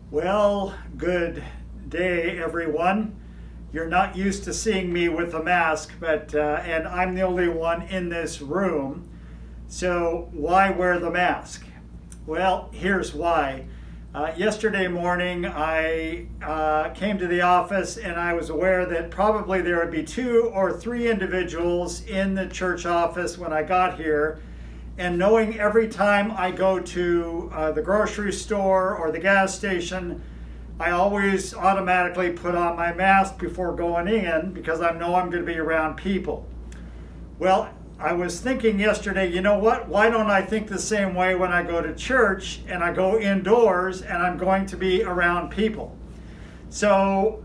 Well, good day, everyone. You're not used to seeing me with a mask, but and I'm the only one in this room. So why wear the mask? Well, here's why. Yesterday morning, I came to the office and I was aware that probably there would be 2 or 3 individuals in the church office when I got here. And knowing every time I go to the grocery store or the gas station, I always automatically put on my mask before going in because I know I'm going to be around people. Well, I was thinking yesterday, you know what? Why don't I think the same way when I go to church and I go indoors and I'm going to be around people? So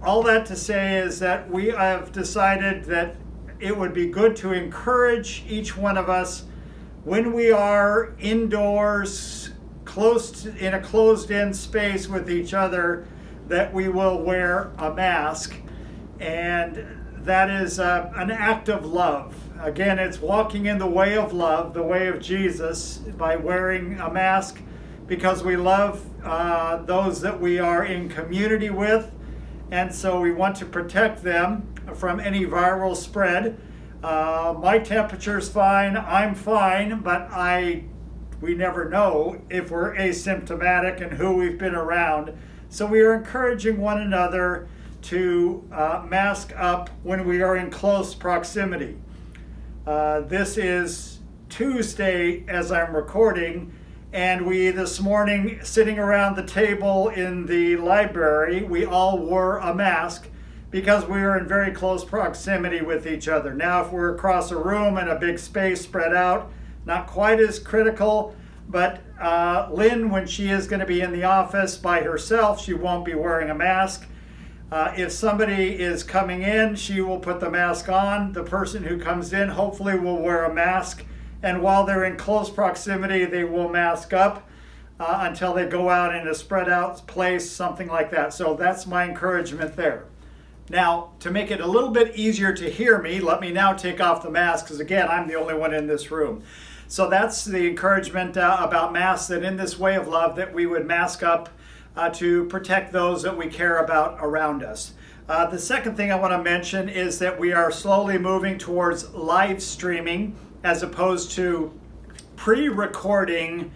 all that to say is that we have decided that it would be good to encourage each one of us when we are indoors, in a closed-in space with each other, that we will wear a mask. And that is an act of love. Again, it's walking in the way of love, the way of Jesus, by wearing a mask because we love those that we are in community with. And so we want to protect them from any viral spread. My temperature's fine, I'm fine, but we never know if we're asymptomatic and who we've been around. So we are encouraging one another to mask up when we are in close proximity. This is Tuesday as I'm recording, and we this morning, sitting around the table in the library, we all wore a mask because we are in very close proximity with each other. Now, if we're across a room in a big space spread out, not quite as critical, but Lynn, when she is going to be in the office by herself, she won't be wearing a mask. If somebody is coming in, she will put the mask on. The person who comes in hopefully will wear a mask. And while they're in close proximity, they will mask up until they go out in a spread out place, something like that. So that's my encouragement there. Now, to make it a little bit easier to hear me, let me now take off the mask because, again, I'm the only one in this room. So that's the encouragement about masks, that in this way of love that we would mask up to protect those that we care about around us. The second thing I want to mention is that we are slowly moving towards live streaming as opposed to pre-recording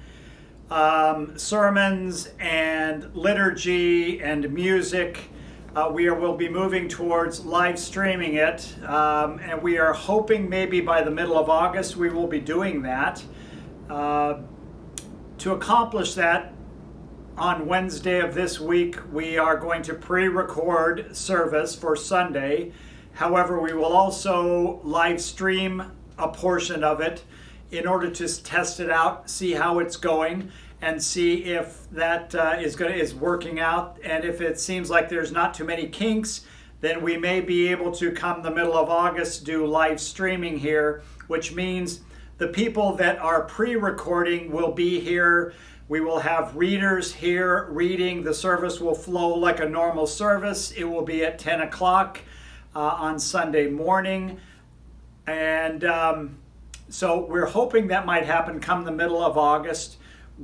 sermons and liturgy and music. We'll be moving towards live streaming it, and we are hoping maybe by the middle of August we will be doing that. To accomplish that, on Wednesday of this week, we are going to pre-record service for Sunday. However, we will also live stream a portion of it in order to test it out, see how it's going, and see if that is working out. And if it seems like there's not too many kinks, then we may be able to, come the middle of August, do live streaming here, which means the people that are pre-recording will be here. We will have readers here reading. The service will flow like a normal service. It will be at 10 o'clock on Sunday morning. And so we're hoping that might happen come the middle of August.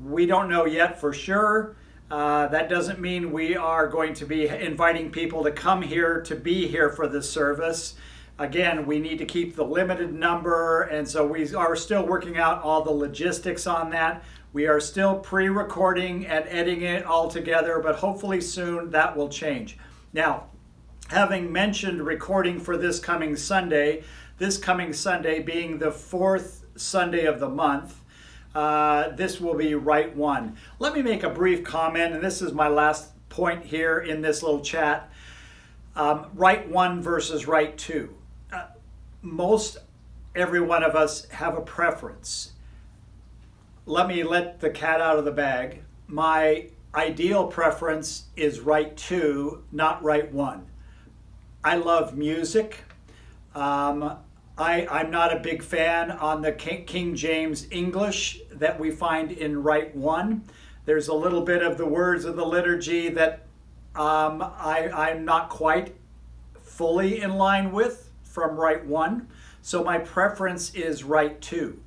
We don't know yet for sure. That doesn't mean we are going to be inviting people to come here to be here for this service. Again, we need to keep the limited number, and so we are still working out all the logistics on that. We are still pre-recording and editing it all together, but hopefully soon that will change. Now, having mentioned recording for this coming Sunday being the 4th Sunday of the month, this will be Right One. Let me make a brief comment, and this is my last point here in this little chat. Right One versus Right Two. Most every one of us have a preference. Let me let the cat out of the bag. My ideal preference is Right Two, not Right One. I love music. I'm not a big fan on the King James English that we find in Right One. There's a little bit of the words of the liturgy that I'm not quite fully in line with from Right One. So my preference is Right Two.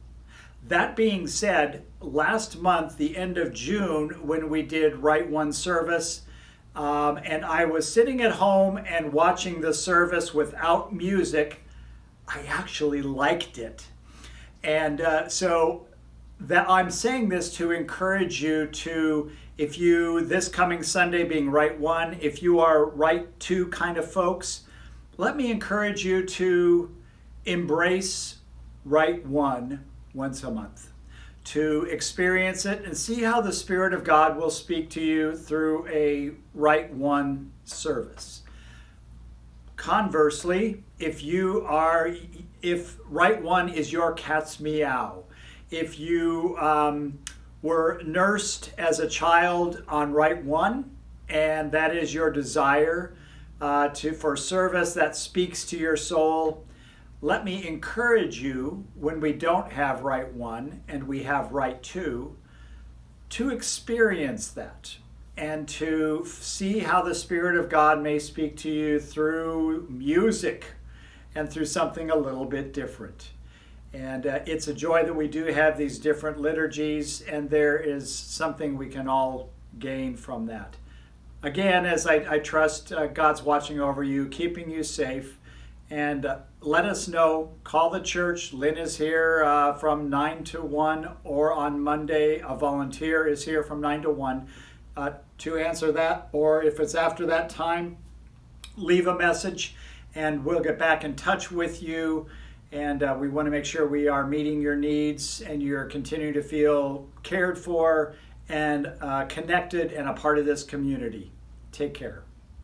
That being said, last month, the end of June, when we did Right One service, and I was sitting at home and watching the service without music, I actually liked it. And so that I'm saying this to encourage you to, if you, this coming Sunday being Right One, if you are Right Two kind of folks, let me encourage you to embrace Right One once a month, to experience it and see how the Spirit of God will speak to you through a Right One service. Conversely, if Right One is your cat's meow, if you were nursed as a child on Right One, and that is your desire for service that speaks to your soul, let me encourage you, when we don't have Right One and we have Right Two, to experience that and to see how the Spirit of God may speak to you through music and through something a little bit different. And it's a joy that we do have these different liturgies, and there is something we can all gain from that. Again, as I trust God's watching over you, keeping you safe, and let us know. Call the church. Lynn is here from 9 to 1, or on Monday, a volunteer is here from 9 to 1 to answer that. Or if it's after that time, leave a message and we'll get back in touch with you. And we want to make sure we are meeting your needs and you're continuing to feel cared for and connected and a part of this community. Take care.